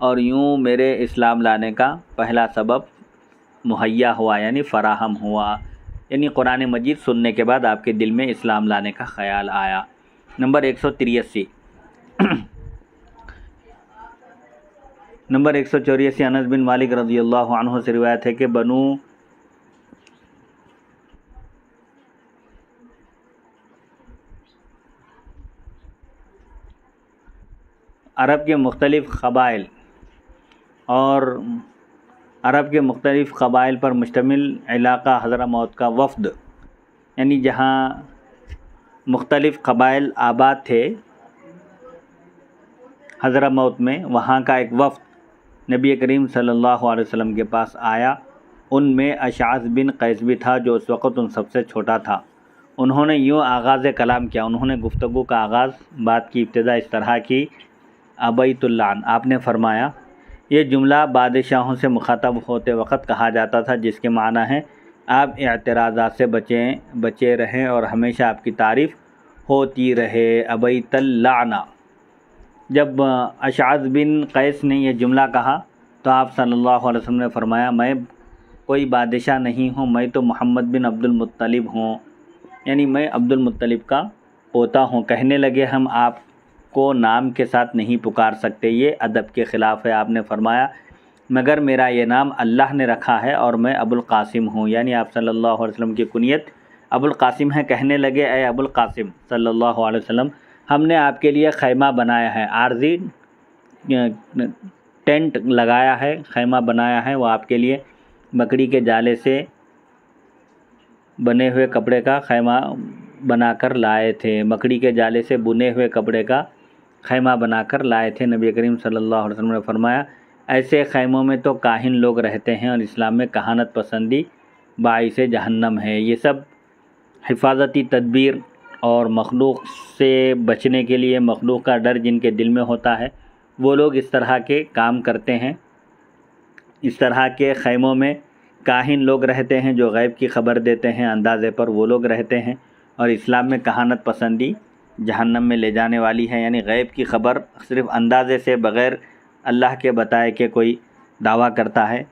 اور یوں میرے اسلام لانے کا پہلا سبب مہیا ہوا یعنی فراہم ہوا، یعنی قرآن مجید سننے کے بعد آپ کے دل میں اسلام لانے کا خیال آیا۔ نمبر 183 نمبر 184 انس بن مالک رضی اللہ عنہ سے روایت ہے کہ بنو عرب کے مختلف قبائل پر مشتمل علاقہ حضرموت کا وفد، یعنی جہاں مختلف قبائل آباد تھے حضرموت میں، وہاں کا ایک وفد نبی کریم صلی اللہ علیہ وسلم کے پاس آیا۔ ان میں اشعث بن قیس بھی تھا جو اس وقت ان سب سے چھوٹا تھا۔ انہوں نے یوں آغاز کلام کیا، انہوں نے گفتگو کا آغاز، بات کی ابتدا اس طرح کی: ابیت اللعن، آپ نے فرمایا یہ جملہ بادشاہوں سے مخاطب ہوتے وقت کہا جاتا تھا، جس کے معنی ہے آپ اعتراضات سے بچے رہیں اور ہمیشہ آپ کی تعریف ہوتی رہے۔ ابیت اللعن۔ جب اشعث بن قیس نے یہ جملہ کہا تو آپ صلی اللہ علیہ وسلم نے فرمایا میں کوئی بادشاہ نہیں ہوں، میں تو محمد بن عبد المطلب ہوں، یعنی میں عبد المطلب کا پوتا ہوں۔ کہنے لگے ہم آپ کو نام کے ساتھ نہیں پکار سکتے، یہ ادب کے خلاف ہے۔ آپ نے فرمایا مگر میرا یہ نام اللہ نے رکھا ہے اور میں ابو القاسم ہوں، یعنی آپ صلی اللہ علیہ وسلم کی کنیت ابو القاسم ہے۔ کہنے لگے اے ابو القاسم صلی اللہ علیہ وسلم، ہم نے آپ کے لیے خیمہ بنایا ہے، عارضی ٹینٹ لگایا ہے، خیمہ بنایا ہے، وہ آپ کے لیے مکڑی کے جالے سے بنے ہوئے کپڑے کا خیمہ بنا کر لائے تھے، مکڑی کے جالے سے بنے ہوئے کپڑے کا خیمہ بنا کر لائے تھے۔ نبی کریم صلی اللہ علیہ وسلم نے فرمایا ایسے خیموں میں تو کاہن لوگ رہتے ہیں اور اسلام میں کہانت پسندی باعث جہنم ہے۔ یہ سب حفاظتی تدبیر اور مخلوق سے بچنے کے لیے، مخلوق کا ڈر جن کے دل میں ہوتا ہے، وہ لوگ اس طرح کے کام کرتے ہیں۔ اس طرح کے خیموں میں کاہن لوگ رہتے ہیں جو غیب کی خبر دیتے ہیں، اندازے پر وہ لوگ رہتے ہیں، اور اسلام میں کہانت پسندی جہنم میں لے جانے والی ہے، یعنی غیب کی خبر صرف اندازے سے بغیر اللہ کے بتائے کہ کوئی دعویٰ کرتا ہے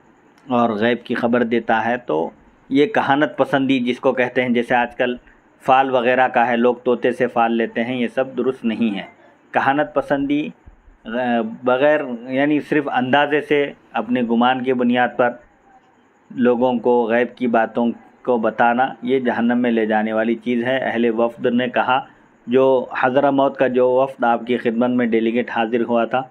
اور غیب کی خبر دیتا ہے، تو یہ کہانت پسندی جس کو کہتے ہیں، جیسے آج کل فال وغیرہ کا ہے، لوگ طوطے سے فال لیتے ہیں، یہ سب درست نہیں ہے۔ کہانت پسندی بغیر یعنی صرف اندازے سے اپنے گمان کی بنیاد پر لوگوں کو غیب کی باتوں کو بتانا، یہ جہنم میں لے جانے والی چیز ہے۔ اہل وفد نے کہا، جو حضرموت کا جو وفد آپ کی خدمت میں ڈیلیگیٹ حاضر ہوا تھا،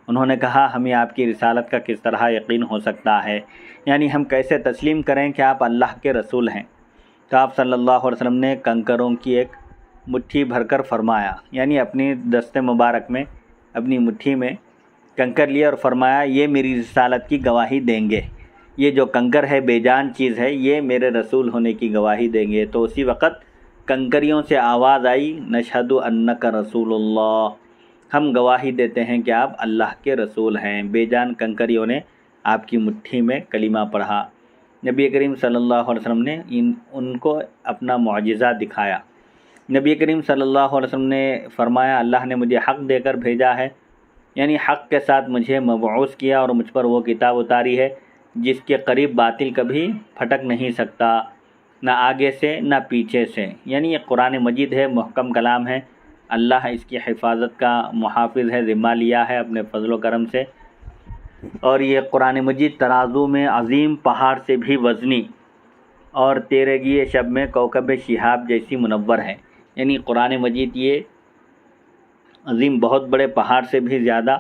انہوں نے کہا ہمیں آپ کی رسالت کا کس طرح یقین ہو سکتا ہے، یعنی ہم کیسے تسلیم کریں کہ آپ اللہ کے رسول ہیں۔ تو آپ صلی اللہ علیہ وسلم نے کنکروں کی ایک مٹھی بھر کر فرمایا، یعنی اپنی دست مبارک میں اپنی مٹھی میں کنکر لیا اور فرمایا یہ میری رسالت کی گواہی دیں گے، یہ جو کنکر ہے بے جان چیز ہے، یہ میرے رسول ہونے کی گواہی دیں گے۔ تو اسی وقت کنکریوں سے آواز آئی نشہد انک رسول اللہ، ہم گواہی دیتے ہیں کہ آپ اللہ کے رسول ہیں۔ بے جان کنکریوں نے آپ کی مٹھی میں کلمہ پڑھا۔ نبی کریم صلی اللہ علیہ وسلم نے ان کو اپنا معجزہ دکھایا۔ نبی کریم صلی اللہ علیہ وسلم نے فرمایا اللہ نے مجھے حق دے کر بھیجا ہے، یعنی حق کے ساتھ مجھے مبعوث کیا اور مجھ پر وہ کتاب اتاری ہے جس کے قریب باطل کبھی پھٹک نہیں سکتا، نہ آگے سے نہ پیچھے سے، یعنی یہ قرآن مجید ہے، محکم کلام ہے، اللہ اس کی حفاظت کا محافظ ہے، ذمہ لیا ہے اپنے فضل و کرم سے، اور یہ قرآن مجید ترازو میں عظیم پہاڑ سے بھی وزنی اور تیرگی شب میں کوكب شہاب جیسی منور ہے، یعنی قرآن مجید یہ عظیم بہت بڑے پہاڑ سے بھی زیادہ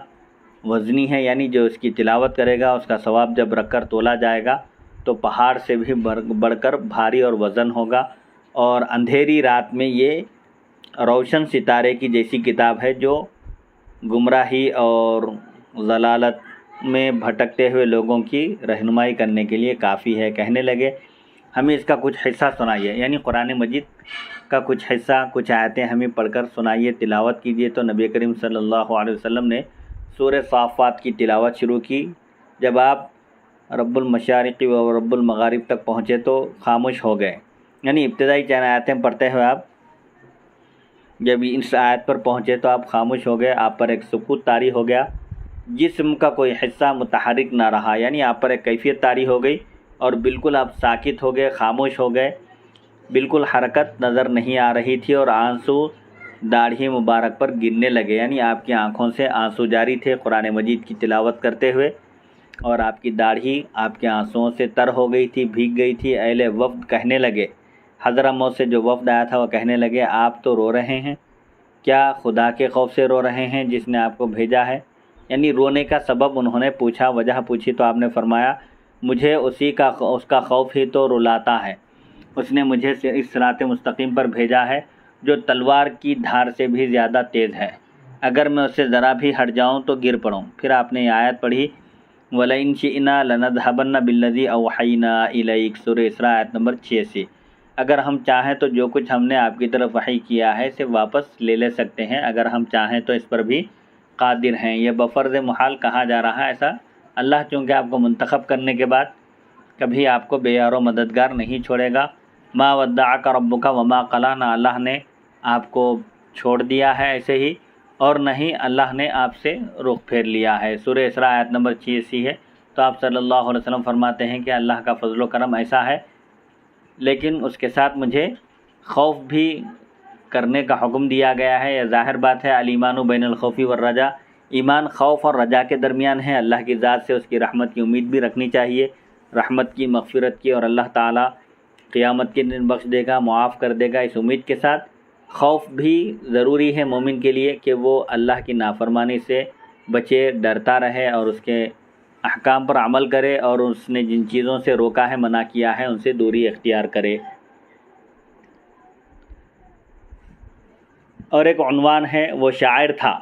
وزنی ہے، یعنی جو اس کی تلاوت کرے گا اس کا ثواب جب رکھ کر تولا جائے گا تو پہاڑ سے بھی بڑھ کر بھاری اور وزن ہوگا، اور اندھیری رات میں یہ روشن ستارے کی جیسی کتاب ہے جو گمراہی اور ضلالت میں بھٹکتے ہوئے لوگوں کی رہنمائی کرنے کے لیے کافی ہے۔ کہنے لگے ہمیں اس کا کچھ حصہ سنائیے، یعنی قرآن مجید کا کچھ حصہ، کچھ آیتیں ہمیں پڑھ کر سنائیے، تلاوت کیجیے۔ تو نبی کریم صلی اللہ علیہ وسلم نے سورہ صافات کی تلاوت شروع کی۔ جب آپ رب المشارق و رب المغارب تک پہنچے تو خاموش ہو گئے، یعنی ابتدائی چند آیتیں پڑھتے ہوئے آپ جب اس آیت پر پہنچے تو آپ خاموش ہو گئے، آپ پر ایک سکوت طاری ہو گیا۔ جسم کا کوئی حصہ متحرک نہ رہا، یعنی آپ پر ایک کیفیت طاری ہو گئی اور بالکل آپ ساکت ہو گئے، خاموش ہو گئے، بالکل حرکت نظر نہیں آ رہی تھی اور آنسو داڑھی مبارک پر گرنے لگے، یعنی آپ کی آنکھوں سے آنسو جاری تھے قرآن مجید کی تلاوت کرتے ہوئے، اور آپ کی داڑھی آپ کے آنسوؤں سے تر ہو گئی تھی، بھیگ گئی تھی۔ اہل وفد کہنے لگے، حضرت موت سے جو وفد آیا تھا وہ کہنے لگے آپ تو رو رہے ہیں، کیا خدا کے خوف سے رو رہے ہیں جس نے آپ کو بھیجا ہے؟ یعنی رونے کا سبب انہوں نے پوچھا، وجہ پوچھی تو آپ نے فرمایا مجھے اس کا خوف ہی تو رلاتا ہے، اس نے مجھے اس صراط مستقیم پر بھیجا ہے جو تلوار کی دھار سے بھی زیادہ تیز ہے، اگر میں اس سے ذرا بھی ہٹ جاؤں تو گر پڑوں۔ پھر آپ نے یہ آیت پڑھی وَلَئِن شِئْنَا لَنَذْهَبَنَّ بِالَّذِي أَوْحَيْنَا إِلَيْكَ، سورہ اسراء آیت نمبر 86۔ اگر ہم چاہیں تو جو کچھ ہم نے آپ کی طرف وحی کیا ہے اسے واپس لے سکتے ہیں، اگر ہم چاہیں تو اس پر بھی قادر ہیں۔ یہ بفرض محال کہا جا رہا ہے، ایسا اللہ چونکہ آپ کو منتخب کرنے کے بعد کبھی آپ کو بے یار و مددگار نہیں چھوڑے گا۔ ما ودعک ربک وما قلی، نہ اللہ نے آپ کو چھوڑ دیا ہے ایسے ہی، اور نہ ہی اللہ نے آپ سے رخ پھیر لیا ہے۔ سورہ اسراء آیت نمبر 86 ہے۔ تو آپ صلی اللہ علیہ وسلم فرماتے ہیں کہ اللہ کا فضل و کرم ایسا ہے، لیکن اس کے ساتھ مجھے خوف بھی کرنے کا حکم دیا گیا ہے۔ یہ ظاہر بات ہے، الایمان بین الخوف والرجاء، ایمان خوف اور رجا کے درمیان ہے۔ اللہ کی ذات سے اس کی رحمت کی امید بھی رکھنی چاہیے، رحمت کی، مغفرت کی، اور اللہ تعالیٰ قیامت کے دن بخش دے گا، معاف کر دے گا، اس امید کے ساتھ خوف بھی ضروری ہے مومن کے لیے کہ وہ اللہ کی نافرمانی سے بچے، ڈرتا رہے اور اس کے احکام پر عمل کرے، اور اس نے جن چیزوں سے روکا ہے، منع کیا ہے، ان سے دوری اختیار کرے۔ اور ایک عنوان ہے، وہ شاعر تھا،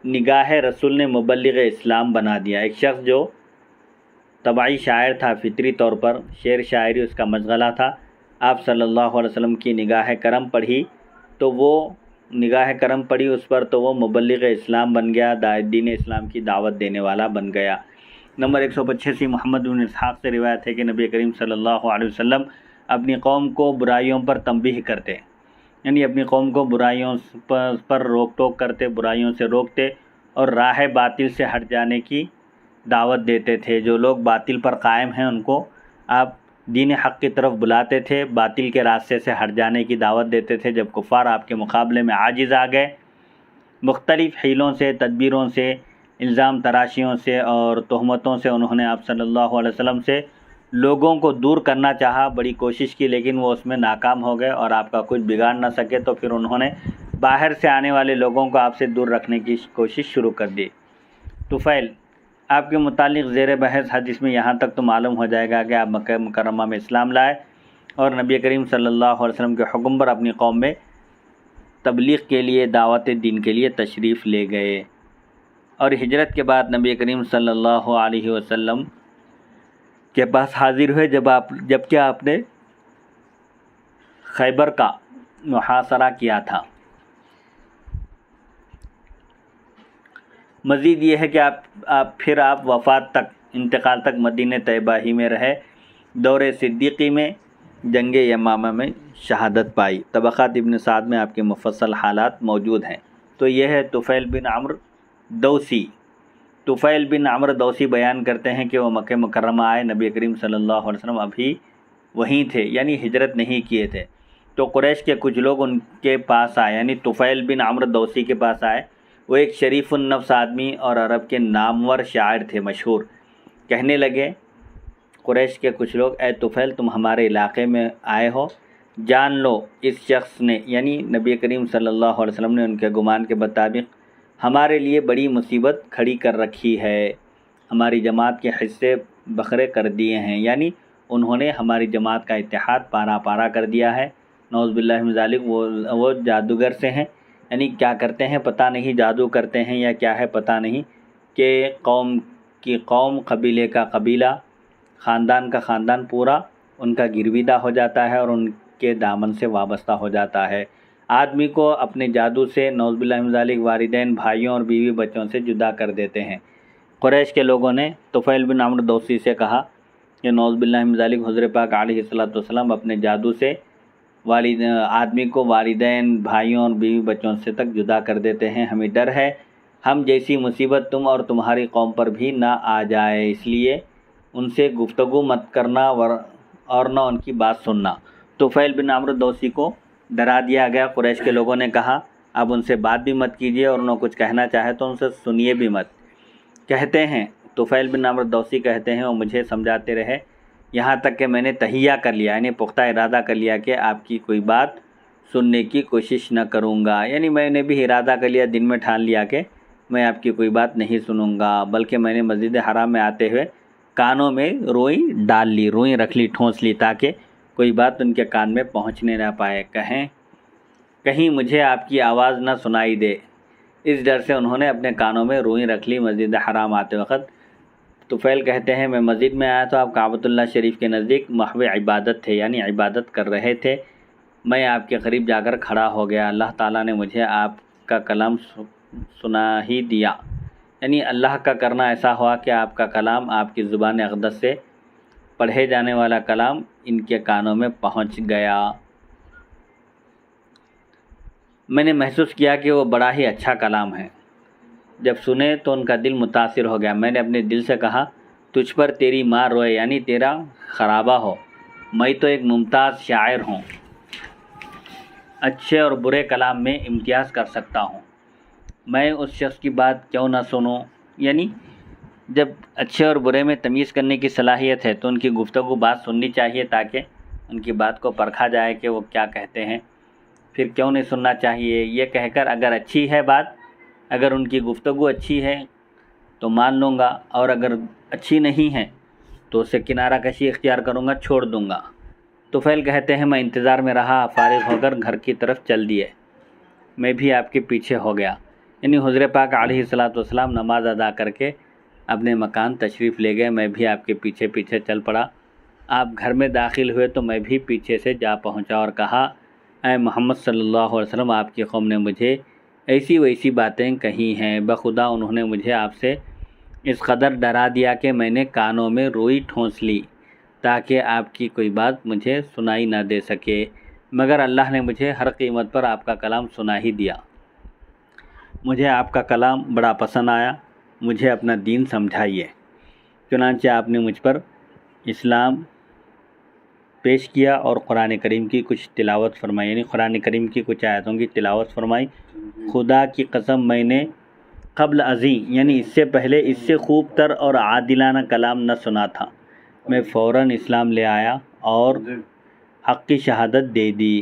نگاہ رسول نے مبلغ اسلام بنا دیا۔ ایک شخص جو طبعی شاعر تھا، فطری طور پر شعر شاعری اس کا مشغلہ تھا، آپ صلی اللہ علیہ وسلم کی نگاہ کرم پڑھی تو وہ نگاہ کرم پڑی اس پر تو وہ مبلغ اسلام بن گیا، دین اسلام کی دعوت دینے والا بن گیا۔ نمبر 185 محمد بن اسحاق سے روایت ہے کہ نبی کریم صلی اللہ علیہ وسلم اپنی قوم کو برائیوں پر تنبیہ کرتے، یعنی اپنی قوم کو برائیوں پر روک ٹوک کرتے، برائیوں سے روکتے اور راہ باطل سے ہٹ جانے کی دعوت دیتے تھے۔ جو لوگ باطل پر قائم ہیں ان کو آپ دین حق کی طرف بلاتے تھے، باطل کے راستے سے ہٹ جانے کی دعوت دیتے تھے۔ جب کفار آپ کے مقابلے میں عاجز آ گئے، مختلف حیلوں سے، تدبیروں سے، الزام تراشیوں سے اور تہمتوں سے انہوں نے آپ صلی اللہ علیہ وسلم سے لوگوں کو دور کرنا چاہا، بڑی کوشش کی، لیکن وہ اس میں ناکام ہو گئے اور آپ کا کچھ بگاڑ نہ سکے، تو پھر انہوں نے باہر سے آنے والے لوگوں کو آپ سے دور رکھنے کی کوشش شروع کر دی۔ طفیل، آپ کے متعلق زیر بحث حدیث میں یہاں تک تو معلوم ہو جائے گا کہ آپ مکہ مکرمہ میں اسلام لائے اور نبی کریم صلی اللہ علیہ وسلم کے حکم پر اپنی قوم میں تبلیغ کے لیے، دعوت دین کے لیے تشریف لے گئے، اور ہجرت کے بعد نبی کریم صلی اللہ علیہ وسلم کے پاس حاضر ہوئے جبکہ آپ نے خیبر کا محاصرہ کیا تھا۔ مزید یہ ہے کہ آپ وفات تک، انتقال تک مدینہ طیبہ ہی میں رہے، دور صدیقی میں جنگ یمامہ میں شہادت پائی۔ طبقات ابن سعد میں آپ کے مفصل حالات موجود ہیں۔ تو یہ ہے طفیل بن عمرو دوسی۔ طفیل بن عمرو دوسی بیان کرتے ہیں کہ وہ مکہ مکرمہ آئے، نبی کریم صلی اللہ علیہ وسلم ابھی وہیں تھے، یعنی ہجرت نہیں کیے تھے۔ تو قریش کے کچھ لوگ ان کے پاس آئے، یعنی طفیل بن عمرو دوسی کے پاس آئے۔ وہ ایک شریف النفس آدمی اور عرب کے نامور شاعر تھے، مشہور۔ کہنے لگے قریش کے کچھ لوگ، اے طفیل تم ہمارے علاقے میں آئے ہو، جان لو اس شخص نے، یعنی نبی کریم صلی اللہ علیہ وسلم نے ان کے گمان کے مطابق ہمارے لیے بڑی مصیبت کھڑی کر رکھی ہے، ہماری جماعت کے حصے بکھرے کر دیے ہیں، یعنی انہوں نے ہماری جماعت کا اتحاد پارا پارا کر دیا ہے۔ نعوذ باللہ من ذالک، وہ جادوگر سے ہیں، یعنی کیا کرتے ہیں پتہ نہیں، جادو کرتے ہیں یا کیا ہے پتہ نہیں، کہ قوم کی قوم، قبیلے کا قبیلہ، خاندان کا خاندان پورا ان کا گرویدہ ہو جاتا ہے اور ان کے دامن سے وابستہ ہو جاتا ہے۔ آدمی کو اپنے جادو سے نعوذ باللہ من ذالک والدین، بھائیوں اور بیوی بچوں سے جدا کر دیتے ہیں۔ قریش کے لوگوں نے طفیل بن عمرو دوسی سے کہا کہ نعوذ باللہ من ذالک حضور پاک علیہ الصلوۃ اپنے جادو سے آدمی کو والدین، بھائیوں اور بیوی بچوں سے تک جدا کر دیتے ہیں، ہمیں ڈر ہے ہم جیسی مصیبت تم اور تمہاری قوم پر بھی نہ آ جائے، اس لیے ان سے گفتگو مت کرنا اور نہ ان کی بات سننا۔ طفیل بن عمرو دوسی کو ڈرا دیا گیا۔ قریش کے لوگوں نے کہا اب ان سے بات بھی مت کیجیے اور انہوں کچھ کہنا چاہے تو ان سے سنیے بھی مت۔ کہتے ہیں طفیل بن عمرو دوسی کہتے ہیں وہ مجھے سمجھاتے رہے یہاں تک کہ میں نے تہیہ کر لیا، یعنی پختہ ارادہ کر لیا کہ آپ کی کوئی بات سننے کی کوشش نہ کروں گا، یعنی میں نے بھی ارادہ کر لیا، دن میں ٹھان لیا کہ میں آپ کی کوئی بات نہیں سنوں گا، بلکہ میں نے مسجد حرام میں آتے ہوئے کانوں میں روئی ڈال لی، روئی رکھ لی، ٹھونس لی، تاکہ کوئی بات ان کے کان میں پہنچنے نہ پائے، کہیں مجھے آپ کی آواز نہ سنائی دے۔ اس ڈر سے انہوں نے اپنے کانوں میں روئی رکھ لی مسجد حرام آتے وقت۔ طفیل کہتے ہیں میں مسجد میں آیا تو آپ کعبۃ اللہ شریف کے نزدیک محو عبادت تھے، یعنی عبادت کر رہے تھے۔ میں آپ کے قریب جا کر کھڑا ہو گیا، اللہ تعالیٰ نے مجھے آپ کا کلام سنا ہی دیا، یعنی اللہ کا کرنا ایسا ہوا کہ آپ کا کلام، آپ کی زبان اقدس سے پڑھے جانے والا کلام ان کے کانوں میں پہنچ گیا۔ میں نے محسوس کیا کہ وہ بڑا ہی اچھا کلام ہے۔ جب سنے تو ان کا دل متاثر ہو گیا۔ میں نے اپنے دل سے کہا تجھ پر تیری ماں روئے، یعنی تیرا خرابہ ہو، میں تو ایک ممتاز شاعر ہوں، اچھے اور برے کلام میں امتیاز کر سکتا ہوں، میں اس شخص کی بات کیوں نہ سنوں؟ یعنی جب اچھے اور برے میں تمیز کرنے کی صلاحیت ہے تو ان کی گفتگو بات سننی چاہیے تاکہ ان کی بات کو پرکھا جائے کہ وہ کیا کہتے ہیں، پھر کیوں نہیں سننا چاہیے۔ یہ کہہ کر اگر اچھی ہے بات، اگر ان کی گفتگو اچھی ہے تو مان لوں گا، اور اگر اچھی نہیں ہے تو اسے کنارہ کشی اختیار کروں گا، چھوڑ دوں گا۔ طفیل کہتے ہیں میں انتظار میں رہا، فارغ ہو کر گھر کی طرف چل دیے، میں بھی آپ کے پیچھے ہو گیا، یعنی حضور پاک علیہ الصلاۃ والسلام نماز ادا کر کے اپنے مکان تشریف لے گئے، میں بھی آپ کے پیچھے پیچھے چل پڑا۔ آپ گھر میں داخل ہوئے تو میں بھی پیچھے سے جا پہنچا اور کہا اے محمد صلی اللہ علیہ وسلم، آپ کی قوم نے مجھے ایسی ویسی باتیں کہی ہیں، بخدا انہوں نے مجھے آپ سے اس قدر ڈرا دیا کہ میں نے کانوں میں روئی ٹھونس لی تاکہ آپ کی کوئی بات مجھے سنائی نہ دے سکے، مگر اللہ نے مجھے ہر قیمت پر آپ کا کلام سنا ہی دیا۔ مجھے آپ کا کلام بڑا پسند آیا، مجھے اپنا دین سمجھائیے۔ چنانچہ آپ نے مجھ پر اسلام پیش کیا اور قرآن کریم کی کچھ تلاوت فرمائی، یعنی قرآن کریم کی کچھ آیتوں کی تلاوت فرمائی۔ خدا کی قسم میں نے قبل ازیں، یعنی اس سے پہلے اس سے خوب تر اور عادلانہ کلام نہ سنا تھا۔ میں فوراً اسلام لے آیا اور حق کی شہادت دے دی۔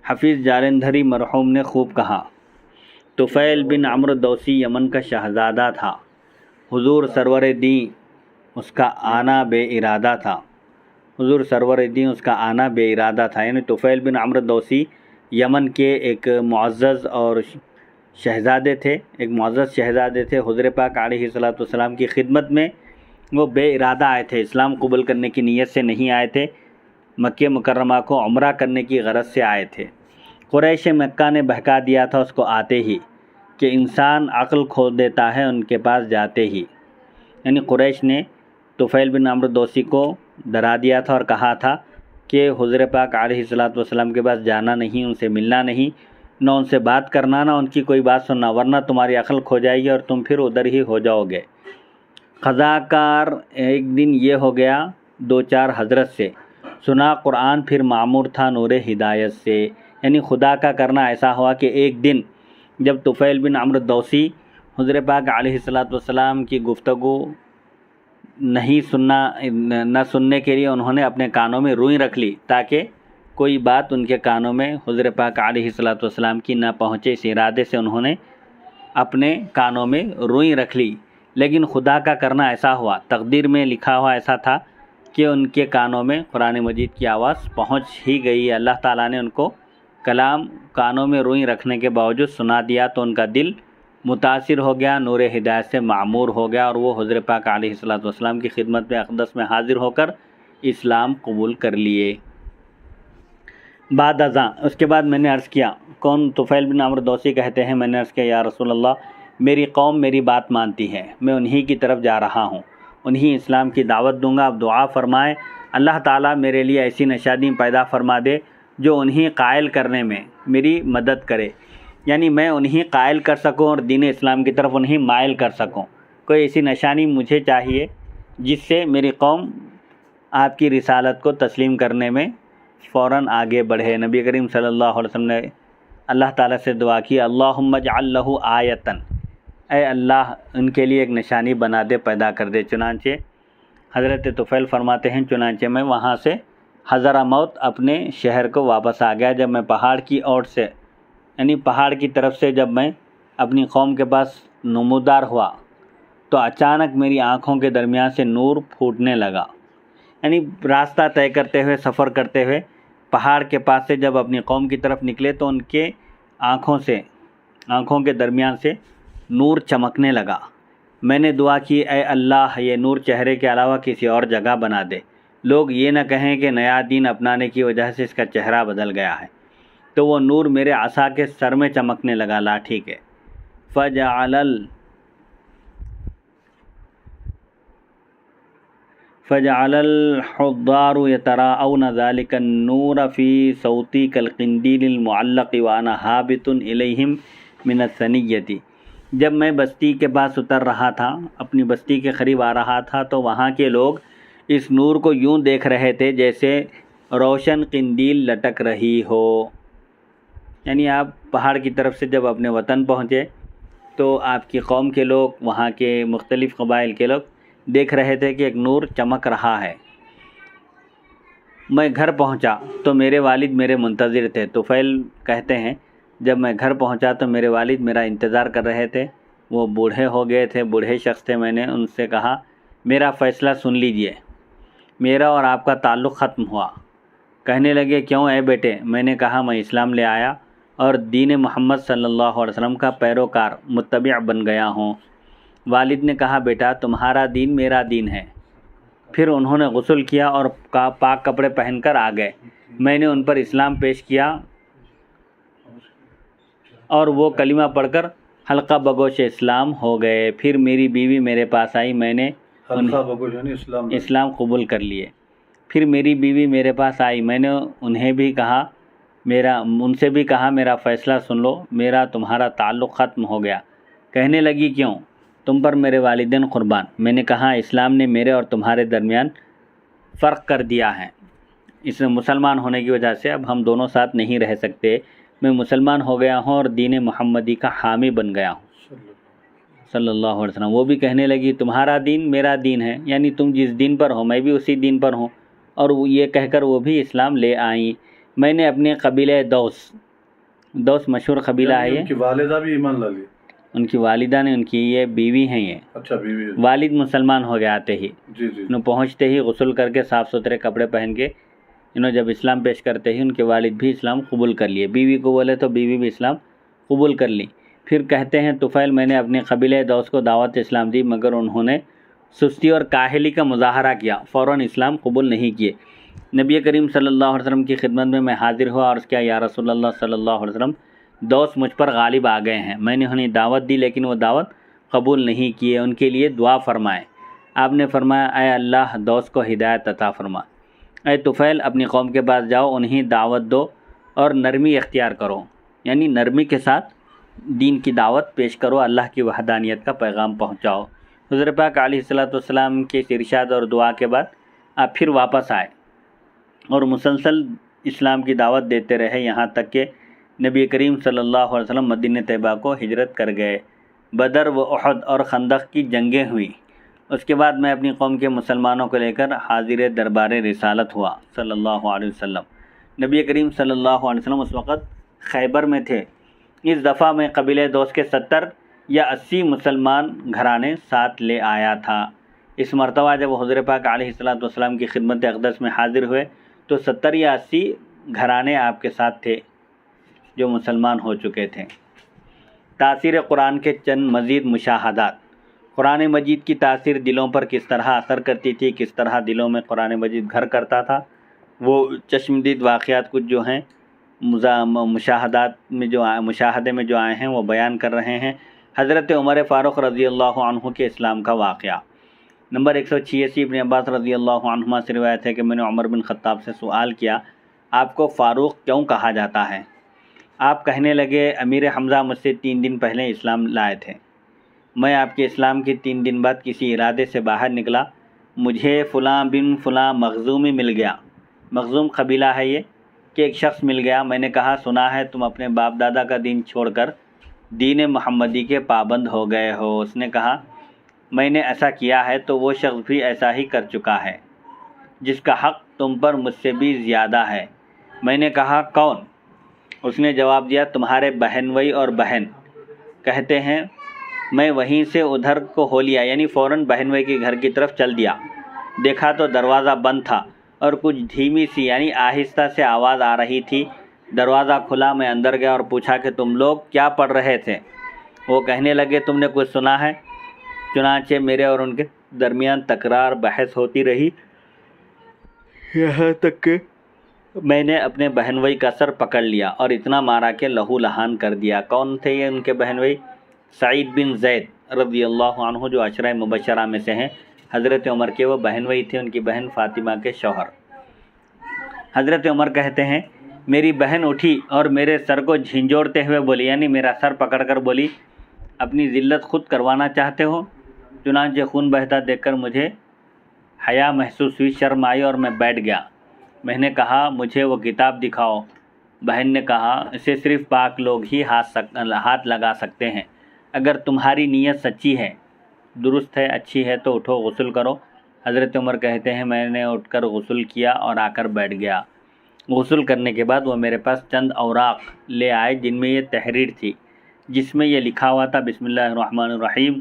حفیظ جالندھری مرحوم نے خوب کہا طفیل بن عمرو دوسی یمن کا شہزادہ تھا، حضور سرور دین اس کا آنا بے ارادہ تھا، حضور سرور دین اس کا آنا بے ارادہ تھا، یعنی طفیل بن عمرو دوسی یمن کے ایک معزز اور شہزادے تھے، ایک معزز شہزادے تھے۔ حضور پاک علیہ الصلاۃ والسلام کی خدمت میں وہ بے ارادہ آئے تھے، اسلام قبول کرنے کی نیت سے نہیں آئے تھے، مکہ مکرمہ کو عمرہ کرنے کی غرض سے آئے تھے۔ قریش مکہ نے بہکا دیا تھا اس کو آتے ہی کہ انسان عقل کھو دیتا ہے ان کے پاس جاتے ہی، یعنی قریش نے طفیل بن عمرو دوسی کو ڈرا دیا تھا اور کہا تھا کہ حضور پاک علیہ الصلاۃ والسلام کے پاس جانا نہیں، ان سے ملنا نہیں، نہ ان سے بات کرنا، نہ ان کی کوئی بات سننا، ورنہ تمہاری عقل کھو جائے گی اور تم پھر ادھر ہی ہو جاؤ گے۔ قضا کار ایک دن یہ ہو گیا دو چار حضرت سے، سنا قرآن پھر معمور تھا نور ہدایت سے، یعنی خدا کا کرنا ایسا ہوا کہ ایک دن جب طفیل بن عمرو دوسی حضور پاک علیہ الصلاۃ والسلام کی گفتگو نہ سننے کے لیے انہوں نے اپنے کانوں میں روئی رکھ لی تاکہ کوئی بات ان کے کانوں میں حضور پاک علیہ الصلاۃ والسلام کی نہ پہنچے، اس ارادے سے انہوں نے اپنے کانوں میں روئی رکھ لی، لیکن خدا کا کرنا ایسا ہوا، تقدیر میں لکھا ہوا ایسا تھا کہ ان کے کانوں میں قرآن مجید کی آواز پہنچ ہی گئی۔ اللہ تعالیٰ نے ان کو کلام کانوں میں روئی رکھنے کے باوجود سنا دیا تو ان کا دل متاثر ہو گیا، نور ہدایت سے معمور ہو گیا، اور وہ حضور پاک علیہ الصلاۃ والسلام کی خدمت میں اقدس میں حاضر ہو کر اسلام قبول کر لیے۔ بعد ازاں اس کے بعد میں نے عرض کیا، کون؟ طفیل بن عمرو دوسی کہتے ہیں میں نے عرض کیا یا رسول اللہ، میری قوم میری بات مانتی ہے، میں انہی کی طرف جا رہا ہوں، انہی اسلام کی دعوت دوں گا، اب دعا فرمائے اللہ تعالیٰ میرے لیے ایسی نشانی پیدا فرما دے جو انہی قائل کرنے میں میری مدد کرے۔ یعنی میں انہیں قائل کر سکوں اور دین اسلام کی طرف انہیں مائل کر سکوں۔ کوئی ایسی نشانی مجھے چاہیے جس سے میری قوم آپ کی رسالت کو تسلیم کرنے میں فوراً آگے بڑھے۔ نبی کریم صلی اللہ علیہ وسلم نے اللہ تعالیٰ سے دعا کی، اللہم اجعل لہ آیتن، اے اللہ ان کے لیے ایک نشانی بنا دے، پیدا کر دے۔ چنانچہ حضرت طفیل فرماتے ہیں، چنانچہ میں وہاں سے حضرموت اپنے شہر کو واپس آ گیا۔ جب میں پہاڑ کی اوٹ سے یعنی پہاڑ کی طرف سے جب میں اپنی قوم کے پاس نمودار ہوا تو اچانک میری آنکھوں کے درمیان سے نور پھوٹنے لگا۔ یعنی راستہ طے کرتے ہوئے، سفر کرتے ہوئے پہاڑ کے پاس سے جب اپنی قوم کی طرف نکلے تو ان کے آنکھوں کے درمیان سے نور چمکنے لگا۔ میں نے دعا کی، اے اللہ یہ نور چہرے کے علاوہ کسی اور جگہ بنا دے، لوگ یہ نہ کہیں کہ نیا دین اپنانے کی وجہ سے اس کا چہرہ بدل گیا ہے۔ تو وہ نور میرے عصا کے سر میں چمکنے لگا، لاٹھی کے۔ فجعل الحضار يتراءون ذلك النور في صوتي كالقنديل المعلق وانا هابط اليهم من الثنية۔ جب میں بستی کے پاس اتر رہا تھا، اپنی بستی کے قریب آ رہا تھا تو وہاں کے لوگ اس نور کو یوں دیکھ رہے تھے جیسے روشن قندیل لٹک رہی ہو۔ یعنی آپ پہاڑ کی طرف سے جب اپنے وطن پہنچے تو آپ کی قوم کے لوگ، وہاں کے مختلف قبائل کے لوگ دیکھ رہے تھے کہ ایک نور چمک رہا ہے۔ میں گھر پہنچا تو میرے والد میرے منتظر تھے۔ طفیل کہتے ہیں، جب میں گھر پہنچا تو میرے والد میرا انتظار کر رہے تھے۔ وہ بوڑھے ہو گئے تھے، بوڑھے شخص تھے۔ میں نے ان سے کہا، میرا فیصلہ سن لیجئے، میرا اور آپ کا تعلق ختم ہوا۔ کہنے لگے، کیوں اے بیٹے؟ میں نے کہا، میں اسلام لے آیا اور دین محمد صلی اللہ علیہ وسلم کا پیروکار متبع بن گیا ہوں۔ والد نے کہا، بیٹا تمہارا دین میرا دین ہے۔ پھر انہوں نے غسل کیا اور پاک کپڑے پہن کر آ گئے۔ میں نے ان پر اسلام پیش کیا اور وہ کلمہ پڑھ کر حلقہ بگوش اسلام ہو گئے۔ پھر میری بیوی میرے پاس آئی، میں نے اسلام قبول کر لیے۔ پھر میری بیوی میرے پاس آئی، میں نے ان سے بھی کہا، میرا فیصلہ سن لو، میرا تمہارا تعلق ختم ہو گیا۔ کہنے لگی، کیوں؟ تم پر میرے والدین قربان۔ میں نے کہا، اسلام نے میرے اور تمہارے درمیان فرق کر دیا ہے، اس میں مسلمان ہونے کی وجہ سے اب ہم دونوں ساتھ نہیں رہ سکتے۔ میں مسلمان ہو گیا ہوں اور دین محمدی کا حامی بن گیا ہوں صلی اللہ علیہ وسلم۔ وہ بھی کہنے لگی، تمہارا دین میرا دین ہے، یعنی تم جس دین پر ہو میں بھی اسی دین پر ہوں۔ اور یہ کہہ کر وہ بھی اسلام لے آئیں۔ میں نے اپنے قبیلہ دوس مشہور قبیلہ ہے، ان کی والدہ بھی ایمان لا لی؟ ان کی والدہ نے، ان کی یہ بیوی ہیں یہ۔ اچھا، بیوی۔ والد مسلمان ہو گئے آتے ہی، جی۔ انہوں پہنچتے ہی غسل کر کے صاف ستھرے کپڑے پہن کے انہوں جب اسلام پیش کرتے ہی ان کے والد بھی اسلام قبول کر لیے۔ بیوی کو بولے تو بیوی بھی اسلام قبول کر لی۔ پھر کہتے ہیں طفیل، میں نے اپنے قبیلہ دوس کو دعوت اسلام دی مگر انہوں نے سستی اور کاہلی کا مظاہرہ کیا، فوراً اسلام قبول نہیں کیے۔ نبی کریم صلی اللہ علیہ وسلم کی خدمت میں حاضر ہوا اور کیا، یا رسول اللہ صلی اللہ علیہ وسلم، دوس مجھ پر غالب آ گئے ہیں۔ میں نے انہیں دعوت دی لیکن وہ دعوت قبول نہیں کیے، ان کے لیے دعا فرمائے۔ آپ نے فرمایا، اے اللہ دوس کو ہدایت عطا فرما۔ اے طفیل، اپنی قوم کے پاس جاؤ، انہیں دعوت دو اور نرمی اختیار کرو، یعنی نرمی کے ساتھ دین کی دعوت پیش کرو، اللہ کی وحدانیت کا پیغام پہنچاؤ۔ حضور پاک علیہ الصلوۃ والسلام کے ارشاد اور دعا کے بعد آپ پھر واپس آئے اور مسلسل اسلام کی دعوت دیتے رہے، یہاں تک کہ نبی کریم صلی اللہ علیہ وسلم مدینہ طیبہ کو ہجرت کر گئے۔ بدر و احد اور خندق کی جنگیں ہوئیں۔ اس کے بعد میں اپنی قوم کے مسلمانوں کو لے کر حاضر دربار رسالت ہوا صلی اللہ علیہ وسلم۔ نبی کریم صلی اللہ علیہ وسلم اس وقت خیبر میں تھے۔ اس دفعہ میں قبیلہ دوس کے 70 یا 80 مسلمان گھرانے ساتھ لے آیا تھا۔ اس مرتبہ جب حضور پاک علیہ الصلوۃ والسلام کی خدمت اقدس میں حاضر ہوئے تو 70 یا 80 گھرانے آپ کے ساتھ تھے جو مسلمان ہو چکے تھے۔ تاثیر قرآن کے چند مزید مشاہدات۔ قرآن مجید کی تاثیر دلوں پر کس طرح اثر کرتی تھی، کس طرح دلوں میں قرآن مجید گھر کرتا تھا، وہ چشمدید واقعات کچھ جو ہیں مشاہدے میں جو آئے ہیں وہ بیان کر رہے ہیں۔ حضرت عمر فاروق رضی اللہ عنہ کے اسلام کا واقعہ۔ نمبر 186 ابن عباس رضی اللہ عنہما سے روایت ہے کہ میں نے عمر بن خطاب سے سوال کیا، آپ کو فاروق کیوں کہا جاتا ہے؟ آپ کہنے لگے امیر حمزہ مجھ سے 3 دن پہلے اسلام لائے تھے، میں آپ کے اسلام کے 3 دن بعد کسی ارادے سے باہر نکلا، مجھے فلاں بن فلاں مخزومی مل گیا، مخزوم قبیلہ ہے یہ، کہ ایک شخص مل گیا، میں نے کہا سنا ہے تم اپنے باپ دادا کا دین چھوڑ کر دین محمدی کے پابند ہو گئے ہو۔ اس نے کہا میں نے ایسا کیا ہے تو وہ شخص بھی ایسا ہی کر چکا ہے جس کا حق تم پر مجھ سے بھی زیادہ ہے۔ میں نے کہا کون؟ اس نے جواب دیا تمہارے بہنوئی اور بہن۔ کہتے ہیں میں وہیں سے ادھر کو ہو لیا، یعنی فوراً بہنوئی کے گھر کی طرف چل دیا، دیکھا تو دروازہ بند تھا اور کچھ دھیمی سی یعنی آہستہ سے آواز آ رہی تھی۔ دروازہ کھلا، میں اندر گیا اور پوچھا کہ تم لوگ کیا پڑھ رہے تھے؟ وہ کہنے لگے تم نے کچھ سنا ہے؟ چنانچہ میرے اور ان کے درمیان تکرار بحث ہوتی رہی، یہاں تک کہ میں نے اپنے بہنوئی کا سر پکڑ لیا اور اتنا مارا کہ لہو لہان کر دیا۔ کون تھے یہ ان کے بہنوئی؟ سعید بن زید رضی اللہ عنہ، جو عشرہ مبشرہ میں سے ہیں، حضرت عمر کے وہ بہنوئی تھے، ان کی بہن فاطمہ کے شوہر۔ حضرت عمر کہتے ہیں میری بہن اٹھی اور میرے سر کو جھنجھوڑتے ہوئے بولی، یعنی میرا سر پکڑ کر بولی اپنی ذلت خود کروانا چاہتے ہو؟ چنانچہ خون بہتا دیکھ کر مجھے حیا محسوس ہوئی، شرم آئی اور میں بیٹھ گیا۔ میں نے کہا مجھے وہ کتاب دکھاؤ۔ بہن نے کہا اسے صرف پاک لوگ ہی ہاتھ لگا سکتے ہیں، اگر تمہاری نیت سچی ہے، درست ہے، اچھی ہے تو اٹھو غسل کرو۔ حضرت عمر کہتے ہیں میں نے اٹھ کر غسل کیا اور آ کر بیٹھ گیا۔ غسل کرنے کے بعد وہ میرے پاس چند اوراق لے آئے جن میں یہ تحریر تھی، جس میں یہ لکھا ہوا تھا بسم اللہ الرحمن الرحیم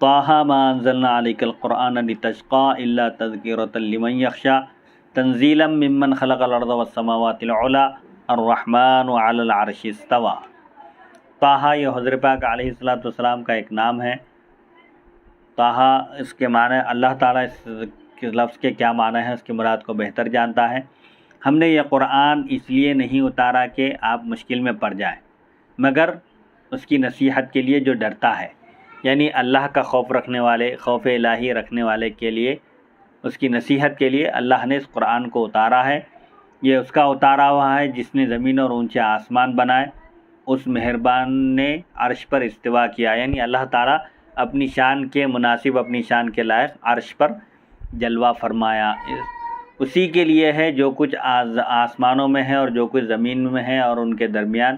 طٰہٰ ما انزلنا علیک القرآن لتشقى الا تذکرۃ لمن یخشی تنزیلا ممن خلق الارض والسماوات العلی الرحمن علی العرش استوی۔ طٰہٰ یہ حضرت پاک علیہ السلام کا ایک نام ہے۔ طٰہٰ اس کے معنی اللہ تعالیٰ اس لفظ کے کیا معنی ہے، اس کی مراد کو بہتر جانتا ہے۔ ہم نے یہ قرآن اس لیے نہیں اتارا کہ آپ مشکل میں پڑ جائیں، مگر اس کی نصیحت کے لیے جو ڈرتا ہے، یعنی اللہ کا خوف رکھنے والے، خوف الہی رکھنے والے کے لیے، اس کی نصیحت کے لیے اللہ نے اس قرآن کو اتارا ہے۔ یہ اس کا اتارا ہوا ہے جس نے زمین اور اونچے آسمان بنائے، اس مہربان نے عرش پر استوا کیا، یعنی اللہ تعالیٰ اپنی شان کے مناسب، اپنی شان کے لائق عرش پر جلوہ فرمایا۔ اسی کے لیے ہے جو کچھ آسمانوں میں ہے اور جو کچھ زمین میں ہے اور ان کے درمیان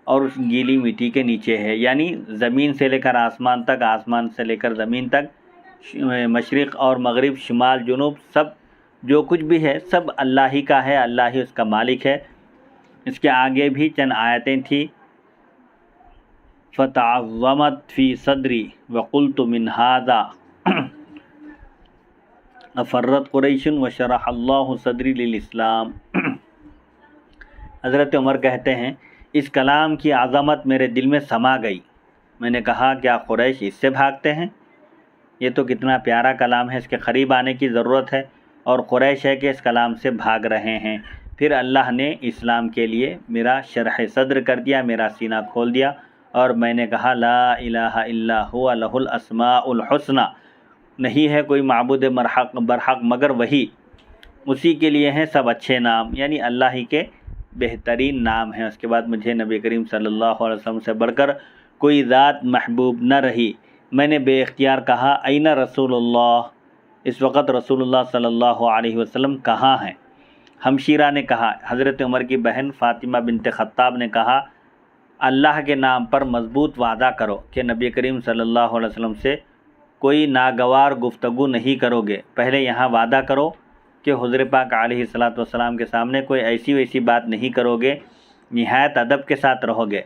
اور اس گیلی مٹی کے نیچے ہے، یعنی زمین سے لے کر آسمان تک، آسمان سے لے کر زمین تک، مشرق اور مغرب، شمال جنوب، سب جو کچھ بھی ہے سب اللہ ہی کا ہے، اللہ ہی اس کا مالک ہے۔ اس کے آگے بھی چند آیتیں تھیں، فتعظمت فی صدری وقلت من ھذا افرت قریش وشرح اللہ صدری للاسلام۔ حضرت عمر کہتے ہیں اس کلام کی عظمت میرے دل میں سما گئی، میں نے کہا کیا قریش اس سے بھاگتے ہیں؟ یہ تو کتنا پیارا کلام ہے، اس کے قریب آنے کی ضرورت ہے، اور قریش ہے کہ اس کلام سے بھاگ رہے ہیں۔ پھر اللہ نے اسلام کے لیے میرا شرح صدر کر دیا، میرا سینہ کھول دیا، اور میں نے کہا لا الہ الا هو لہ الاسماء الحسنی، نہیں ہے کوئی معبود برحق مگر وہی، اسی کے لیے ہیں سب اچھے نام، یعنی اللہ ہی کے بہترین نام ہیں۔ اس کے بعد مجھے نبی کریم صلی اللہ علیہ وسلم سے بڑھ کر کوئی ذات محبوب نہ رہی۔ میں نے بے اختیار کہا این رسول اللہ، اس وقت رسول اللہ صلی اللہ علیہ وسلم کہاں ہیں؟ ہمشیرہ نے کہا، حضرت عمر کی بہن فاطمہ بنت خطاب نے کہا اللہ کے نام پر مضبوط وعدہ کرو کہ نبی کریم صلی اللہ علیہ وسلم سے کوئی ناگوار گفتگو نہیں کرو گے، پہلے یہاں وعدہ کرو کہ حضور پاک علیہ السلام کے سامنے کوئی ایسی ویسی بات نہیں کرو گے، نہایت ادب کے ساتھ رہو گے۔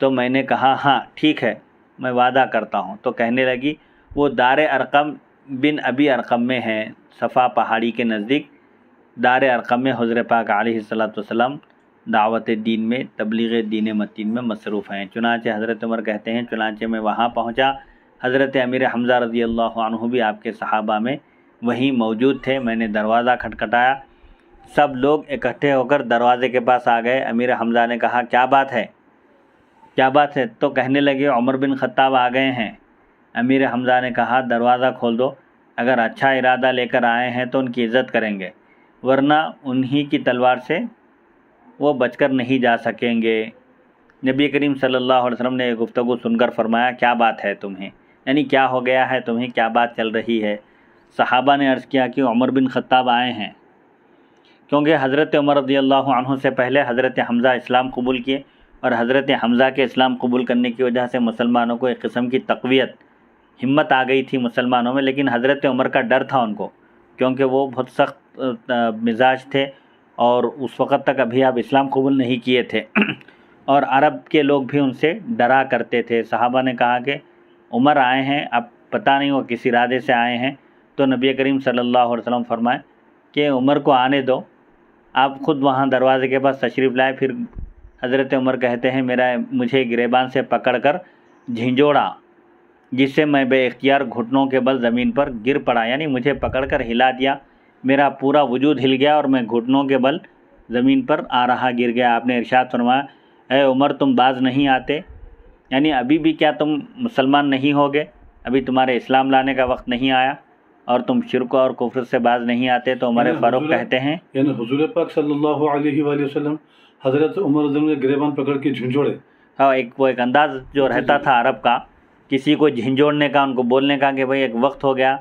تو میں نے کہا ہاں ٹھیک ہے، میں وعدہ کرتا ہوں۔ تو کہنے لگی وہ دار ارقم بن ابی ارقم میں ہیں، صفا پہاڑی کے نزدیک دار ارقم میں حضور پاک علیہ السلام دعوت دین میں، تبلیغ دین متین میں مصروف ہیں۔ چنانچہ حضرت عمر کہتے ہیں چنانچہ میں وہاں پہنچا، حضرت امیر حمزہ رضی اللہ عنہ بھی آپ کے صحابہ میں وہیں موجود تھے۔ میں نے دروازہ کھٹکھٹایا، سب لوگ اکٹھے ہو کر دروازے کے پاس آ گئے۔ امیر حمزہ نے کہا کیا بات ہے، کیا بات ہے؟ تو کہنے لگے عمر بن خطاب آ گئے ہیں۔ امیر حمزہ نے کہا دروازہ کھول دو، اگر اچھا ارادہ لے کر آئے ہیں تو ان کی عزت کریں گے، ورنہ انہی کی تلوار سے وہ بچ کر نہیں جا سکیں گے۔ نبی کریم صلی اللہ علیہ وسلم نے یہ گفتگو سن کر فرمایا کیا بات ہے تمہیں، یعنی کیا ہو گیا ہے تمہیں، کیا بات چل رہی ہے؟ صحابہ نے عرض کیا کہ عمر بن خطاب آئے ہیں، کیونکہ حضرت عمر رضی اللہ عنہ سے پہلے حضرت حمزہ اسلام قبول کیے، اور حضرت حمزہ کے اسلام قبول کرنے کی وجہ سے مسلمانوں کو ایک قسم کی تقویت، ہمت آ گئی تھی مسلمانوں میں۔ لیکن حضرت عمر کا ڈر تھا ان کو، کیونکہ وہ بہت سخت مزاج تھے اور اس وقت تک ابھی آپ اسلام قبول نہیں کیے تھے، اور عرب کے لوگ بھی ان سے ڈرا کرتے تھے۔ صحابہ نے کہا کہ عمر آئے ہیں، اب پتہ نہیں وہ کس ارادے سے آئے ہیں، تو نبی کریم صلی اللہ علیہ وسلم فرمائے کہ عمر کو آنے دو، آپ خود وہاں دروازے کے پاس تشریف لائے۔ پھر حضرت عمر کہتے ہیں مجھے گریبان سے پکڑ کر جھنجھوڑا، جس سے میں بے اختیار گھٹنوں کے بل زمین پر گر پڑا، یعنی مجھے پکڑ کر ہلا دیا، میرا پورا وجود ہل گیا اور میں گھٹنوں کے بل زمین پر آ رہا گر گیا۔ آپ نے ارشاد فرمایا اے عمر تم باز نہیں آتے، یعنی ابھی بھی کیا تم مسلمان نہیں ہوگے، ابھی تمہارے اسلام لانے کا وقت نہیں آیا اور تم شرک اور کفر سے باز نہیں آتے؟ تو عمر فاروق کہتے ہیں یعنی حضور پاک صلی اللہ علیہ وآلہ وسلم حضرت عمر رضی اللہ عنہ نے گریبان پکڑ کے جھنجھوڑے۔ ہاں، وہ ایک انداز جو رہتا تھا عرب کا، کسی کو جھنجھوڑنے کا، ان کو بولنے کا کہ بھئی ایک وقت ہو گیا،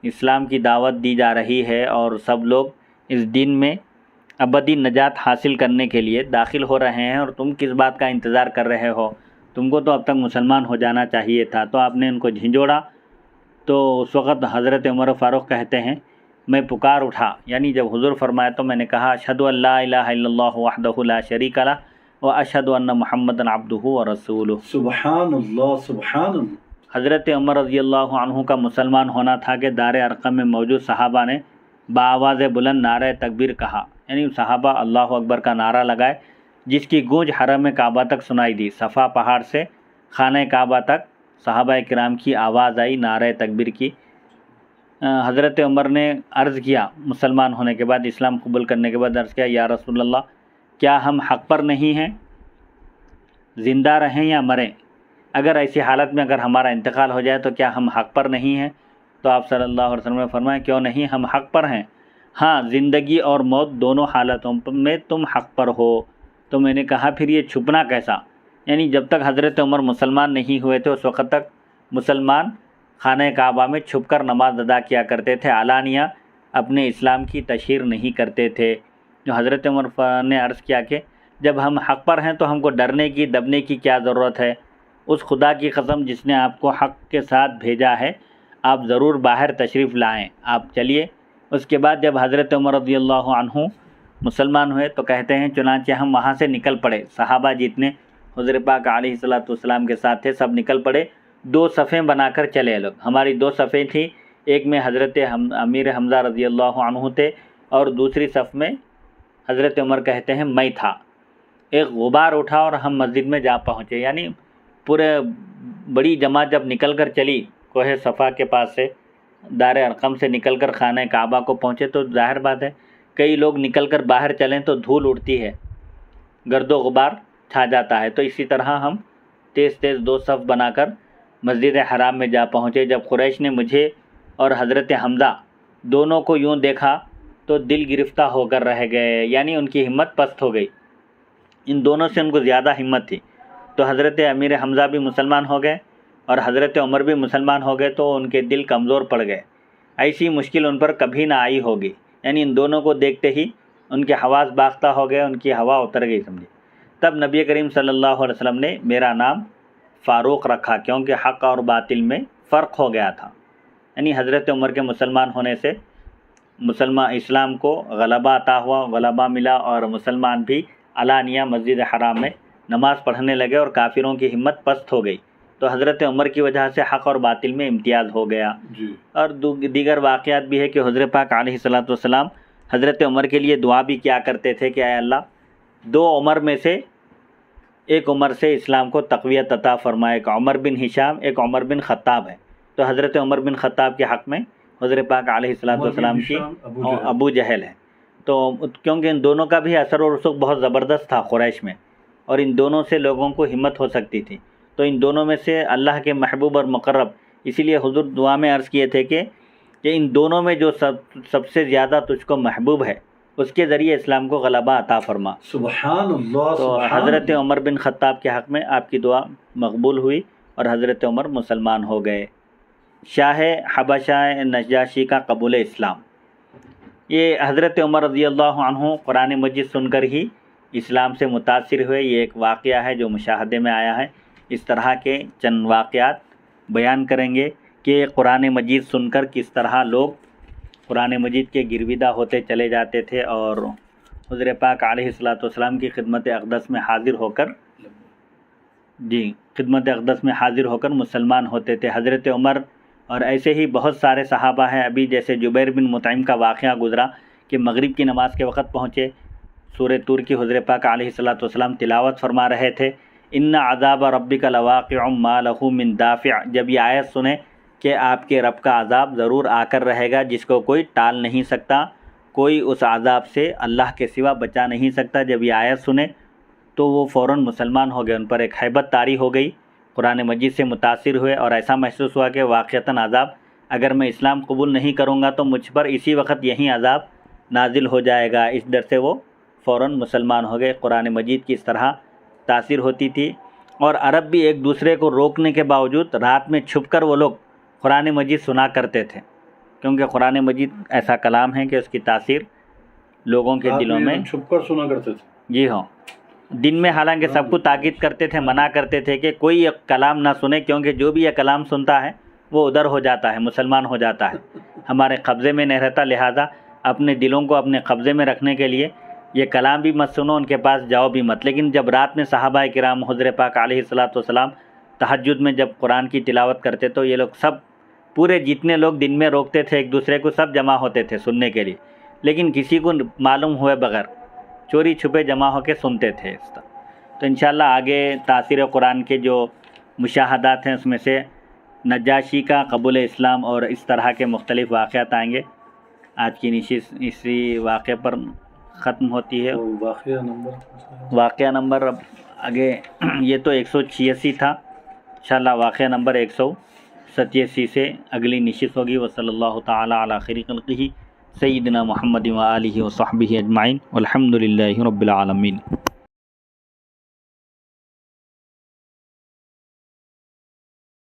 اسلام کی دعوت دی جا رہی ہے اور سب لوگ اس دین میں ابدی نجات حاصل کرنے کے لیے داخل ہو رہے ہیں، اور تم کس بات کا انتظار کر رہے ہو، تم کو تو اب تک مسلمان ہو جانا چاہیے تھا۔ تو آپ نے ان کو جھنجھوڑا۔ تو اس وقت حضرت عمر فاروق کہتے ہیں میں پکار اٹھا، یعنی جب حضور فرمایا تو میں نے کہا اشہد ان لا الہ الا اللہ وحدہ لا شریک لہ واشہد ان محمدا عبدہ ورسولہ۔ سبحان اللہ سبحان اللہ۔ حضرت عمر رضی اللہ عنہ کا مسلمان ہونا تھا کہ دار ارقم میں موجود صحابہ نے بآواز بلند نعرہ تکبیر کہا، یعنی صحابہ اللہ اکبر کا نعرہ لگائے، جس کی گونج حرم کعبہ تک سنائی دی۔ صفا پہاڑ سے خانہ کعبہ تک صحابہ کرام کی آواز آئی نعرہ تکبیر کی۔ حضرت عمر نے عرض کیا مسلمان ہونے کے بعد، اسلام قبول کرنے کے بعد عرض کیا یا رسول اللہ کیا ہم حق پر نہیں ہیں، زندہ رہیں یا مریں؟ اگر ایسی حالت میں اگر ہمارا انتقال ہو جائے تو کیا ہم حق پر نہیں ہیں؟ تو آپ صلی اللہ علیہ وسلم نے فرمایا کیوں نہیں، ہم حق پر ہیں، ہاں زندگی اور موت دونوں حالتوں میں تم حق پر ہو۔ تو میں نے کہا پھر یہ چھپنا کیسا، یعنی جب تک حضرت عمر مسلمان نہیں ہوئے تھے اس وقت تک مسلمان خانہ کعبہ میں چھپ کر نماز ادا کیا کرتے تھے، علانیہ اپنے اسلام کی تشہیر نہیں کرتے تھے۔ جو حضرت عمر نے عرض کیا کہ جب ہم حق پر ہیں تو ہم کو ڈرنے کی دبنے کی کیا ضرورت ہے، اس خدا کی قسم جس نے آپ کو حق کے ساتھ بھیجا ہے آپ ضرور باہر تشریف لائیں، آپ چلیے۔ اس کے بعد جب حضرت عمر رضی اللہ عنہ مسلمان ہوئے تو کہتے ہیں چنانچہ ہم وہاں سے نکل پڑے، صحابہ جتنے حضور پاک علیہ السلام کے ساتھ تھے سب نکل پڑے، دو صفیں بنا کر چلے لوگ۔ ہماری دو صفیں تھیں، ایک میں حضرت امیر حمزہ رضی اللہ عنہ تھے اور دوسری صف میں حضرت عمر کہتے ہیں میں تھا۔ ایک غبار اٹھا اور ہم مسجد میں جا پہنچے، یعنی پورے بڑی جماعت جب نکل کر چلی کوہ صفا کے پاس سے، دار ارقم سے نکل کر خانہ کعبہ کو پہنچے، تو ظاہر بات ہے کئی لوگ نکل کر باہر چلیں تو دھول اڑتی ہے، گرد و غبار چھا جاتا ہے، تو اسی طرح ہم تیز تیز دو صف بنا کر مسجد حرام میں جا پہنچے۔ جب قریش نے مجھے اور حضرت حمزہ دونوں کو یوں دیکھا تو دل گرفتہ ہو کر رہ گئے، یعنی ان کی ہمت پست ہو گئی، ان دونوں سے ان کو زیادہ ہمت تھی۔ تو حضرت امیر حمزہ بھی مسلمان ہو گئے اور حضرت عمر بھی مسلمان ہو گئے، تو ان کے دل کمزور پڑ گئے، ایسی مشکل ان پر کبھی نہ آئی ہوگی، یعنی ان دونوں کو دیکھتے ہی ان کے حواس باختہ ہو گئے، ان کی ہوا اتر گئی سمجھے۔ تب نبی کریم صلی اللہ علیہ وسلم نے میرا نام فاروق رکھا، کیونکہ حق اور باطل میں فرق ہو گیا تھا، یعنی حضرت عمر کے مسلمان ہونے سے اسلام کو غلبہ عطا ہوا، غلبہ ملا، اور مسلمان بھی علانیہ مسجد حرام میں نماز پڑھنے لگے اور کافروں کی ہمت پست ہو گئی، تو حضرت عمر کی وجہ سے حق اور باطل میں امتیاز ہو گیا۔ اور دیگر واقعات بھی ہے کہ حضور پاک علیہ السلام حضرت عمر کے لیے دعا بھی کیا کرتے تھے کہ اے اللہ دو عمر میں سے ایک عمر سے اسلام کو تقویت عطا فرمائے، ایک عمر بن ہشام ایک عمر بن خطاب ہے، تو حضرت عمر بن خطاب کے حق میں حضور پاک علیہ السلام کی ابو جہل ہے، تو کیونکہ ان دونوں کا بھی اثر و رسوخ بہت زبردست تھا قریش میں، اور ان دونوں سے لوگوں کو ہمت ہو سکتی تھی، تو ان دونوں میں سے اللہ کے محبوب اور مقرب، اسی لیے حضور دعا میں عرض کیے تھے کہ ان دونوں میں جو سب سے زیادہ تجھ کو محبوب ہے اس کے ذریعے اسلام کو غلبہ عطا فرما۔ سبحان اللہ، تو سبحان حضرت اللہ۔ عمر بن خطاب کے حق میں آپ کی دعا مقبول ہوئی اور حضرت عمر مسلمان ہو گئے۔ شاہ حبشہ نجاشی کا قبول اسلام، یہ حضرت عمر رضی اللہ عنہ قرآن مجید سن کر ہی اسلام سے متاثر ہوئے۔ یہ ایک واقعہ ہے جو مشاہدے میں آیا ہے۔ اس طرح کے چند واقعات بیان کریں گے کہ قرآن مجید سن کر کس طرح لوگ قرآن مجید کے گرویدہ ہوتے چلے جاتے تھے اور حضور پاک علیہ الصلوۃ والسلام کی خدمت اقدس میں حاضر ہو کر مسلمان ہوتے تھے۔ حضرت عمر اور ایسے ہی بہت سارے صحابہ ہیں، ابھی جیسے جبیر بن مطعم کا واقعہ گزرا کہ مغرب کی نماز کے وقت پہنچے، سورہ طور کی حضور پاک علیہ الصلوۃ والسلام تلاوت فرما رہے تھے، ان عذاب ربک لواقع ما لہ من دافع، جب یہ آیت سنیں کہ آپ کے رب کا عذاب ضرور آ کر رہے گا جس کو کوئی ٹال نہیں سکتا، کوئی اس عذاب سے اللہ کے سوا بچا نہیں سکتا، جب یہ آیت سنے تو وہ فوراً مسلمان ہو گئے، ان پر ایک ہیبت طاری ہو گئی، قرآن مجید سے متاثر ہوئے اور ایسا محسوس ہوا کہ واقعتاً عذاب اگر میں اسلام قبول نہیں کروں گا تو مجھ پر اسی وقت یہی عذاب نازل ہو جائے گا، اس ڈر سے وہ فوراً مسلمان ہو گئے۔ قرآن مجید کی اس طرح تاثیر ہوتی تھی، اور عرب بھی ایک دوسرے کو روکنے کے باوجود رات میں چھپ کر وہ لوگ قرآن مجید سنا کرتے تھے، کیونکہ قرآن مجید ایسا کلام ہے کہ اس کی تاثیر لوگوں کے دلوں میں چھپ کر سنا کرتے تھے۔ جی ہاں، دن میں حالانکہ سب کو تاکید کرتے تھے، منع کرتے تھے کہ کوئی یہ کلام نہ سنے، کیونکہ جو بھی یہ کلام سنتا ہے وہ ادھر ہو جاتا ہے، مسلمان ہو جاتا ہے، ہمارے قبضے میں نہیں رہتا، لہٰذا اپنے دلوں کو اپنے قبضے میں رکھنے کے لیے یہ کلام بھی مت سنو، ان کے پاس جاؤ بھی مت۔ لیکن جب رات میں صحابہ کرام حضور پاک علیہ الصلوۃ والسلام تہجد میں جب قرآن کی تلاوت کرتے تو یہ لوگ سب پورے جتنے لوگ دن میں روکتے تھے ایک دوسرے کو، سب جمع ہوتے تھے سننے کے لیے، لیکن کسی کو معلوم ہوئے بغیر چوری چھپے جمع ہو کے سنتے تھے اس طرح۔ تو انشاءاللہ آگے تاثیر قرآن کے جو مشاہدات ہیں اس میں سے نجاشی کا قبول اسلام اور اس طرح کے مختلف واقعات آئیں گے۔ آج کی نشست اسی واقعے پر ختم ہوتی ہے۔ واقعہ نمبر اب آگے یہ تو 186 تھا، انشاءاللہ واقعہ نمبر 187 سے اگلی نشست ہوگی۔ وصلی اللہ تعالی علی خیر خلقہ سیدنا محمد و آلہ و صحبہ اجمعین والحمد للہ رب العالمین۔